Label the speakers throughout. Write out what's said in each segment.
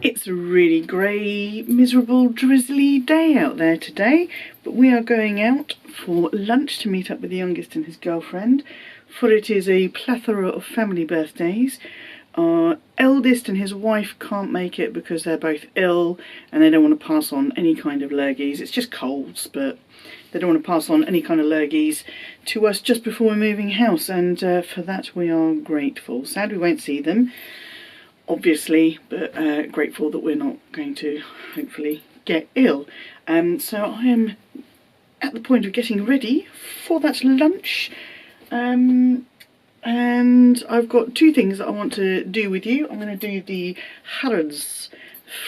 Speaker 1: It's a really grey, miserable, drizzly day out there today, but we are going out for lunch to meet up with the youngest and his girlfriend, for it is a plethora of family birthdays. Our eldest and his wife can't make it because they're both ill and they don't want to pass on any kind of lurgies. It's just colds, but they don't want to pass on any kind of lurgies to us just before we're moving house, and for that we are grateful. Sad we won't see them, obviously, but grateful that we're not going to hopefully get ill. So I am at the point of getting ready for that lunch, and I've got two things that I want to do with you. I'm going to do the Harrods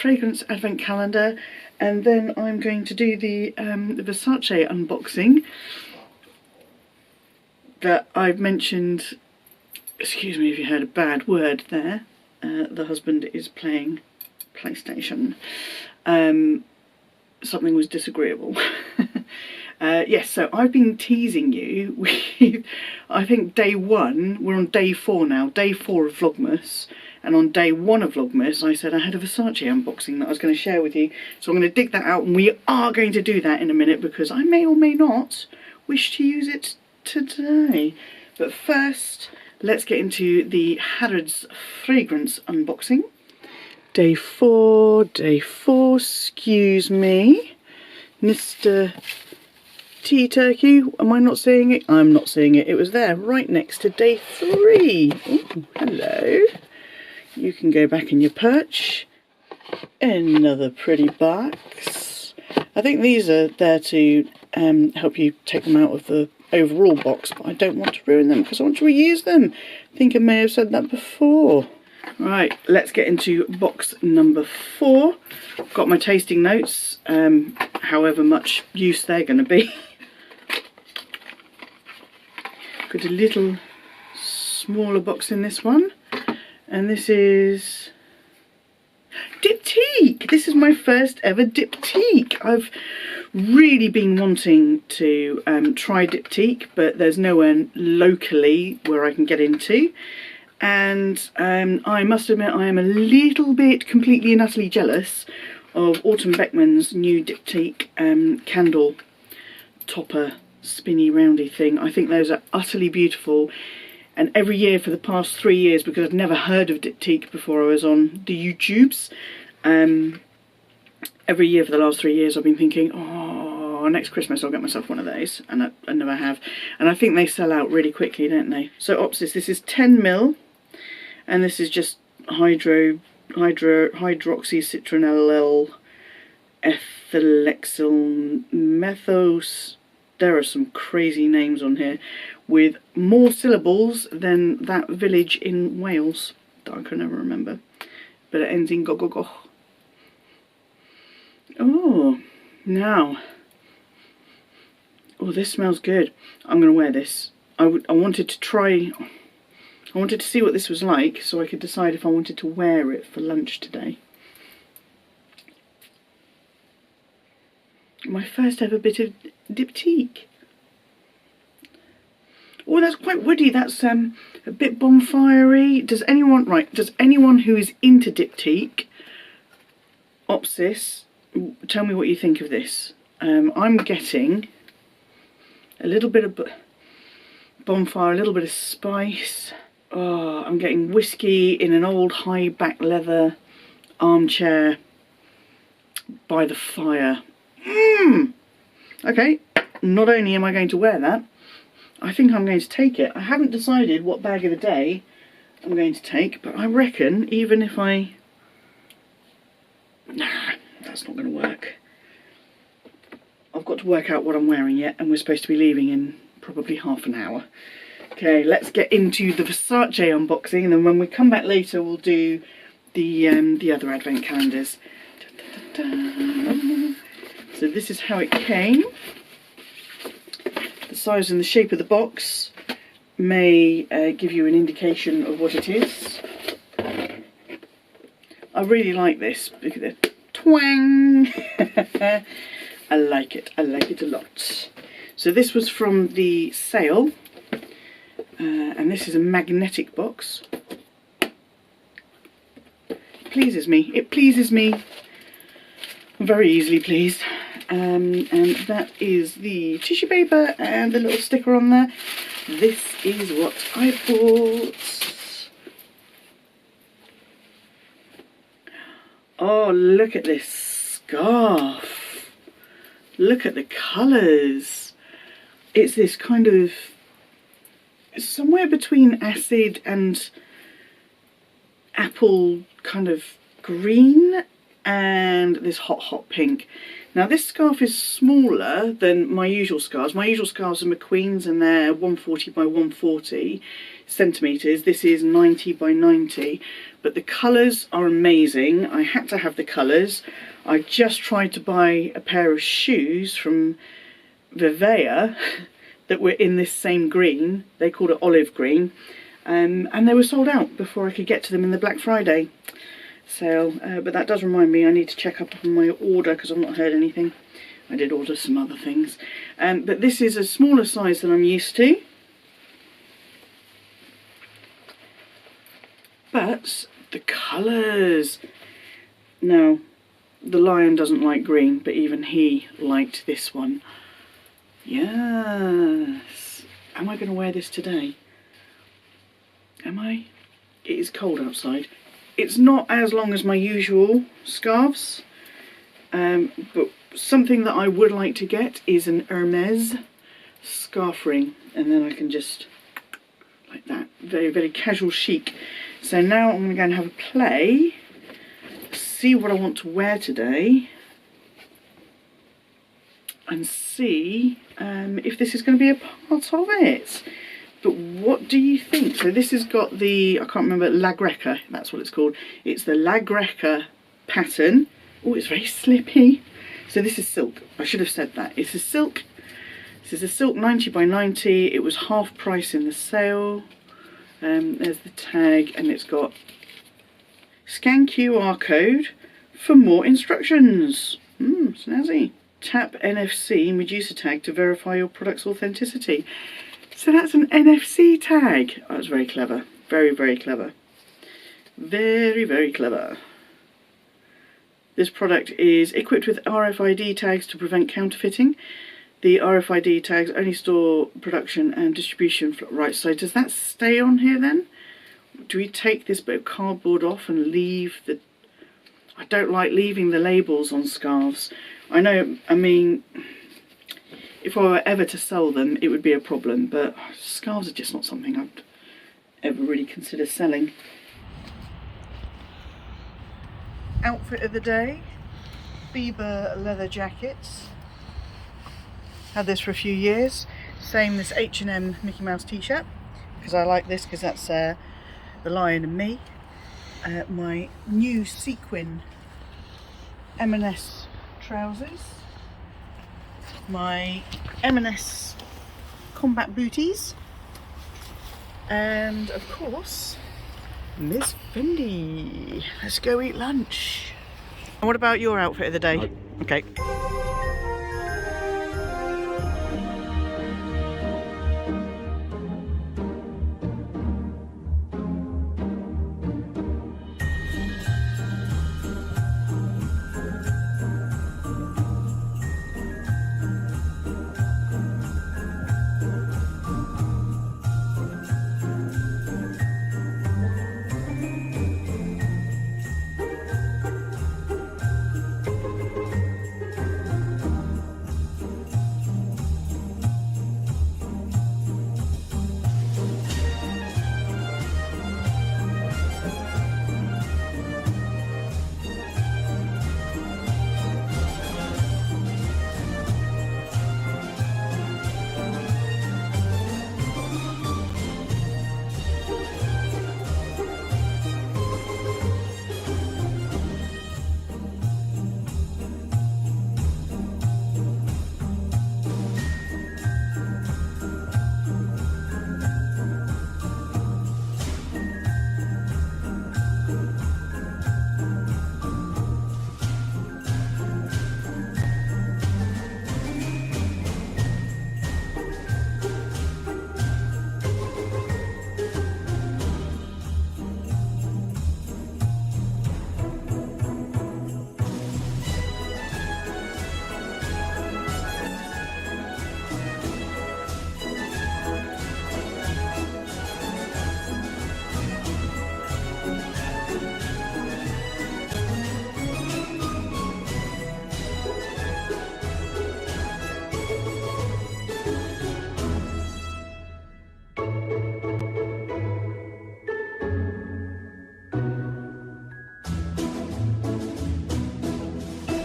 Speaker 1: fragrance advent calendar, and then I'm going to do the Versace unboxing that I've mentioned. Excuse me if you heard a bad word there. The husband is playing PlayStation. Something was disagreeable. Yes, so I've been teasing you with, I think day one, we're on day 4 now, day 4 of Vlogmas, and on day 1 of Vlogmas I said I had a Versace unboxing that I was going to share with you, so I'm going to dig that out, and we are going to do that in a minute because I may or may not wish to use it today. But first, let's get into the Harrods fragrance unboxing. Day 4, excuse me, Mr. Diptyque, am I not seeing it? I'm not seeing it. It was there right next to day 3. Ooh, hello. You can go back in your perch. Another pretty box. I think these are there to help you take them out of the overall box, but I don't want to ruin them because I want to reuse them. I think I may have said that before. Right, let's get into box number 4. Got my tasting notes, however much use they're going to be. Got a little smaller box in this one, and this is Diptyque. This is my first ever Diptyque. I've really been wanting to try Diptyque, but there's nowhere locally where I can get into, and I must admit I am a little bit completely and utterly jealous of Autumn Beckman's new Diptyque candle topper spinny roundy thing. I think those are utterly beautiful, and every year for the past 3 years, because I've never heard of Diptyque before I was on the YouTubes, every year for the last 3 years I've been thinking, oh, next Christmas I'll get myself one of those, and I never have. And I think they sell out really quickly, don't they? So Opsis, this is 10ml, and this is just hydroxycitronellal ethylexyl methos. There are some crazy names on here with more syllables than that village in Wales that I can never remember, but it ends in go go go. Oh, now, oh, this smells good. I'm going to wear this. I wanted to try, I wanted to see what this was like so I could decide if I wanted to wear it for lunch today. My first ever bit of Diptyque. Oh, that's quite woody. That's a bit bonfirey. Does anyone who is into Diptyque, Opsis, tell me what you think of this? I'm getting a little bit of bonfire, a little bit of spice. Oh, I'm getting whiskey in an old high back leather armchair by the fire. Okay, not only am I going to wear that, I think I'm going to take it. I haven't decided what bag of the day I'm going to take, but I reckon even if I... Nah, that's not going to work. I've got to work out what I'm wearing yet, and we're supposed to be leaving in probably half an hour. Okay, let's get into the Versace unboxing, and then when we come back later we'll do the other advent calendars. Da, da, da, da. So this is how it came. The size and the shape of the box may give you an indication of what it is. I really like this. Look at the twang. I like it a lot. So this was from the sale, and this is a magnetic box. pleases me. It pleases me. I'm very easily pleased. And that is the tissue paper and the little sticker on there. This is what I bought. Oh, look at this scarf. Look at the colours. It's this kind of, somewhere between acid and apple kind of green and this hot pink. Now this scarf is smaller than my usual scarves. My usual scarves are McQueen's and they're 140 by 140 centimetres. This is 90 by 90. But the colours are amazing. I had to have the colours. I just tried to buy a pair of shoes from Versace that were in this same green. They called it olive green. And they were sold out before I could get to them in the Black Friday sale. But that does remind me I need to check up on my order because I've not heard anything. I did order some other things. But this is a smaller size than I'm used to. But the colours. Now, the lion doesn't like green, but even he liked this one. Yes. Am I going to wear this today? Am I? It is cold outside. It's not as long as my usual scarves, but something that I would like to get is an Hermes scarf ring, and then I can just, like that, very, very casual chic. So now I'm going to go and have a play, see what I want to wear today, and see if this is going to be a part of it. But what do you think? So this has got the, I can't remember, La Greca, that's what it's called. It's the La Greca pattern. Oh, it's very slippy. So this is silk. I should have said that. It's a silk. This is a silk 90 by 90. It was half price in the sale. There's the tag, and it's got scan QR code for more instructions. Snazzy. Tap NFC and reduce a tag to verify your product's authenticity. So that's an NFC tag. Oh, that's very clever. Very, very clever. Very, very clever. This product is equipped with RFID tags to prevent counterfeiting. The RFID tags only store production and distribution. Right, so does that stay on here then? Do we take this bit of cardboard off and leave the... I don't like leaving the labels on scarves. I know, I mean, if I were ever to sell them, it would be a problem, but scarves are just not something I'd ever really consider selling. Outfit of the day, Bieber leather jackets. Had this for a few years. Same as H&M Mickey Mouse t-shirt, because I like this because that's the lion and me. My new sequin M&S trousers. My M&S combat booties. And of course, Miss Fendi. Let's go eat lunch. And what about your outfit of the day? No. Okay.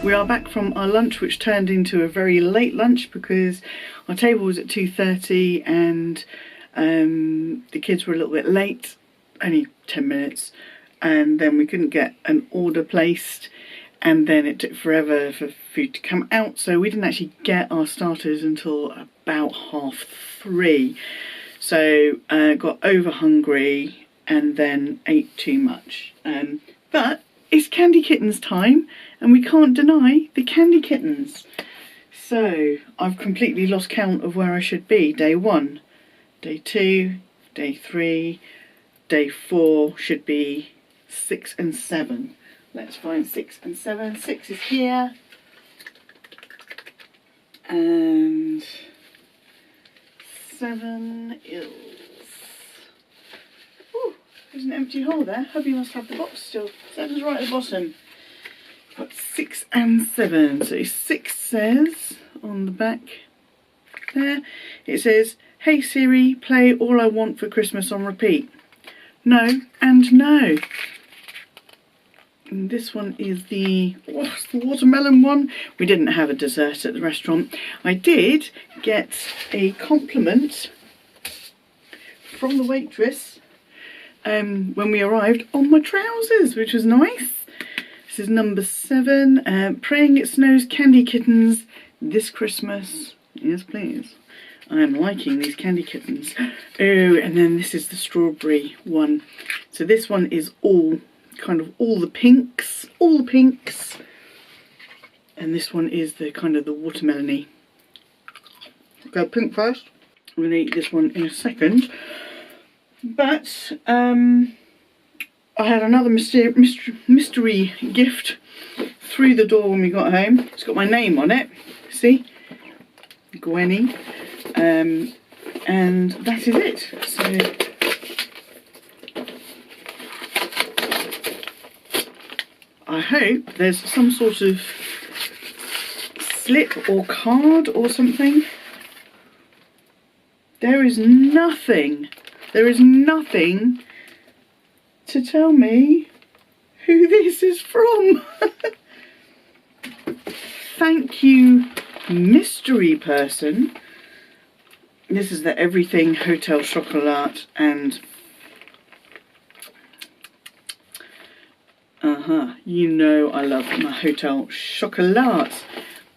Speaker 1: We are back from our lunch, which turned into a very late lunch because our table was at 2:30 and the kids were a little bit late, only 10 minutes, and then we couldn't get an order placed, and then it took forever for food to come out, so we didn't actually get our starters until about 3:30. So got over hungry and then ate too much. But it's Candy Kittens time, and we can't deny the Candy Kittens. So I've completely lost count of where I should be. Day 1, day 2, day 3, day 4 should be 6 and 7. Let's find 6 and 7. 6 is here. And 7 is... Ooh, there's an empty hole there. Hope you must have the box still. 7's right at the bottom. Got 6 and 7. So 6 says on the back there, it says, "Hey Siri, play All I Want for Christmas on repeat." No and no. And this one is the watermelon one. We didn't have a dessert at the restaurant. I did get a compliment from the waitress when we arrived on my trousers, which was nice. This is number 7. Praying it snows Candy Kittens this Christmas. Yes, please. I am liking these Candy Kittens. Oh, and then this is the strawberry one. So this one is all the pinks, and this one is the kind of the watermelon-y. Go pink first. I'm going to eat this one in a second. But I had another mystery gift through the door when we got home. It's got my name on it. See? Gwenny. And that is it. So I hope there's some sort of slip or card or something. There is nothing to tell me who this is from. Thank you, mystery person. This is the Everything Hotel Chocolat and you know I love my Hotel Chocolat.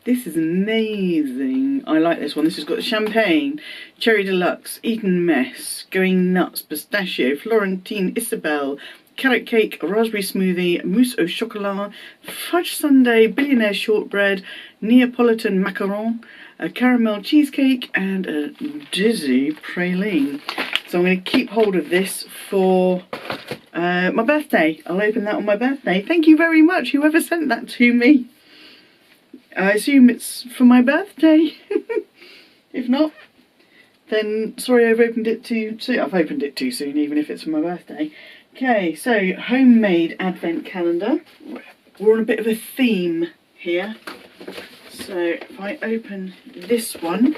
Speaker 1: This is amazing. I like this one. This has got the champagne, cherry deluxe, Eton mess, going nuts, pistachio, Florentine Isabelle, carrot cake, raspberry smoothie, mousse au chocolat, fudge sundae, billionaire shortbread, Neapolitan macaron, a caramel cheesecake, and a dizzy praline. So I'm going to keep hold of this for my birthday. I'll open that on my birthday. Thank you very much, whoever sent that to me. I assume it's for my birthday. If not, then sorry I've opened it too soon. I've opened it too soon, even if it's for my birthday. Okay, so homemade advent calendar. We're on a bit of a theme here. So if I open this one,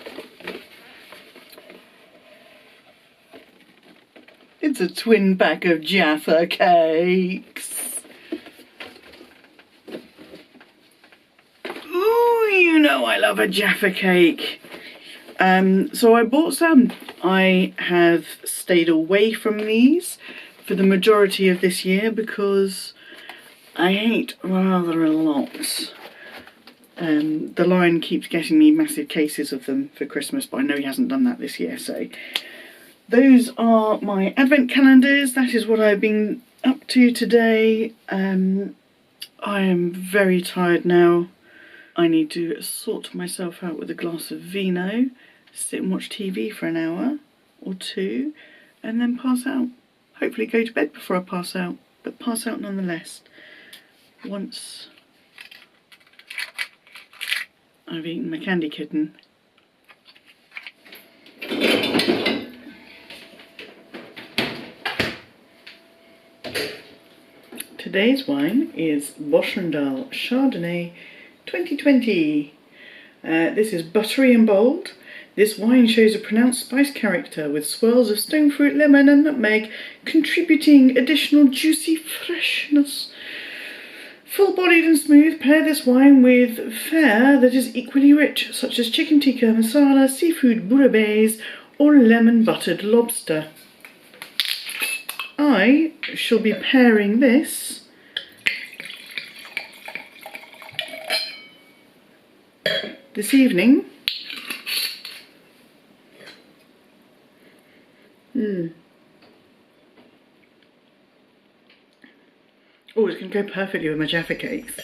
Speaker 1: it's a twin pack of Jaffa cakes. Ooh, you know I love a Jaffa cake. So I bought some. I have stayed away from these for the majority of this year because I ate rather a lot. The Lion keeps getting me massive cases of them for Christmas, but I know he hasn't done that this year, so those are my advent calendars. That is what I've been up to today. I am very tired now. I need to sort myself out with a glass of vino, sit and watch TV for an hour or two, and then pass out. Hopefully go to bed before I pass out, but pass out nonetheless once I've eaten my candy kitten. Today's wine is Boschendal Chardonnay 2020. This is buttery and bold. This wine shows a pronounced spice character with swirls of stone fruit, lemon and nutmeg, contributing additional juicy freshness. Full-bodied and smooth, pair this wine with fare that is equally rich, such as chicken tikka masala, seafood bouillabaisse, or lemon-buttered lobster. I shall be pairing this this evening. Oh, it's going to go perfectly with my Jaffa cakes.